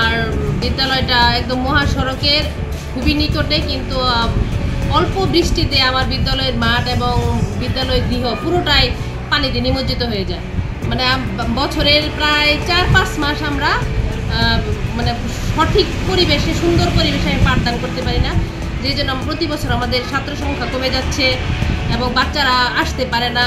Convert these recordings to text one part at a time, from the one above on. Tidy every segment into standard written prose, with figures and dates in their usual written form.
আর বিদ্যালয়টা একদম মহাসড়কের খুবই নিকটে, কিন্তু অল্প বৃষ্টিতে আমার বিদ্যালয়ের মাঠ এবং বিদ্যালয় গৃহ পুরোটাই পানিতে নিমজ্জিত হয়ে যায়। মানে বছরের প্রায় 4-5 মাস আমরা মানে সঠিক পরিবেশে, সুন্দর পরিবেশে পাঠদান করতে পারি না, যে জন্য প্রতি বছর আমাদের ছাত্র সংখ্যা কমে যাচ্ছে এবং বাচ্চারা আসতে পারে না।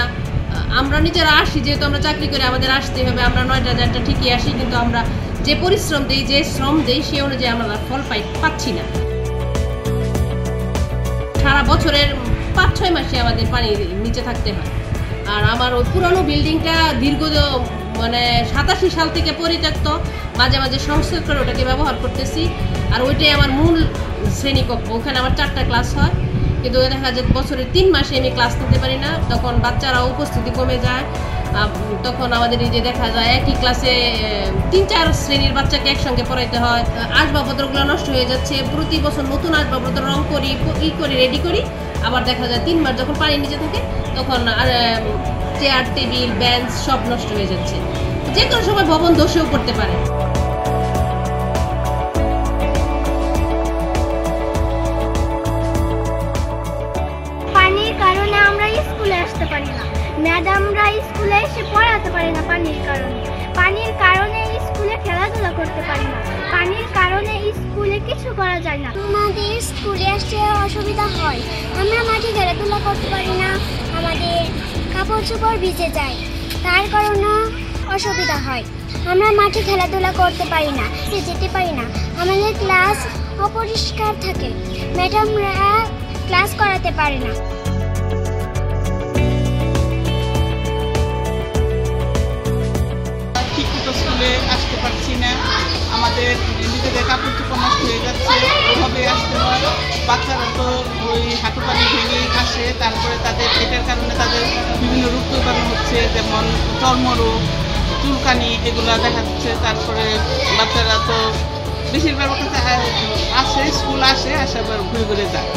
আমরা নিজেরা আসি, যেহেতু আমরা চাকরি করে আমাদের আসতে হবে, আমরা 9টা ঠিকই আসি, কিন্তু আমরা যে পরিশ্রম দিই, যে শ্রম দিই, সে অনুযায়ী আমরা ফল পাচ্ছি না। সারা বছরের 5-6 মাসে আমাদের পানির নিচে থাকতে হয়। আর আমার ওই পুরনো বিল্ডিংটা দীর্ঘ মানে 87 সাল থেকে পরিত্যক্ত, মাঝে মাঝে সংস্কার করে ওটাকে ব্যবহার করতেছি। আর ওইটাই আমার মূল শ্রেণীকক্ষ, ওখানে আমার 4টা ক্লাস হয়, কিন্তু দেখা যায় বছরের 3 মাসে আমি ক্লাস নিতে পারি না, তখন বাচ্চারা উপস্থিতি কমে যায়। তখন আমাদের এই যে দেখা যায় একই ক্লাসে 3-4 শ্রেণীর বাচ্চাকে একসঙ্গে পড়াইতে হয়। আসবাবপত্রগুলো নষ্ট হয়ে যাচ্ছে, প্রতি বছর নতুন আসবাবপত্র রং করি, রেডি করি, আবার দেখা যায় 3 মাস যখন পানি নিচে থাকে তখন আর চেয়ার, টেবিল, বেঞ্চ সব নষ্ট হয়ে যাচ্ছে। যে কোনো সময় ভবন ধসেও পড়তে পারে। পানির কারণে আমরা স্কুলে আসতে পারি না, ম্যাডামরা স্কুলে এসে পড়াতে পারে না। পানির কারণে স্কুলে খেলাধুলা করতে পারি না, পানির কারণে স্কুলে কিছু করা যায় না। আমাদের স্কুলে আসতে অসুবিধা হয়, আমরা মাঠে খেলাধুলা করতে পারি না, আমাদের কাপড় চোপড় ভিজে যায়, তার কারণে অসুবিধা হয়। আমরা মাঠে খেলাধুলা করতে পারি না, যেতে পারি না, আমাদের ক্লাস অপরিষ্কার থাকে, ম্যাডামরা ক্লাস করাতে পারে না। ঠিকমতো স্কুলে আসতে পারছি না, আমাদের নিজেদের কাপড় চোপড় নষ্ট হয়ে যাচ্ছে, ওভাবে আসতে হয়। বাচ্চারা তো ওই হাঁটু পানি ভেঙেই আসে, তারপরে এটার কারণে তাদের বিভিন্ন রোগ প্রতিপাদন হচ্ছে, যেমন চর্মরোগ, চুলকানি, এগুলো দেখা যাচ্ছে। তারপরে বাচ্চারা তো বেশিরভাগ আসে, স্কুল আসে, আসার পর ঘুরে ঘুরে যায়।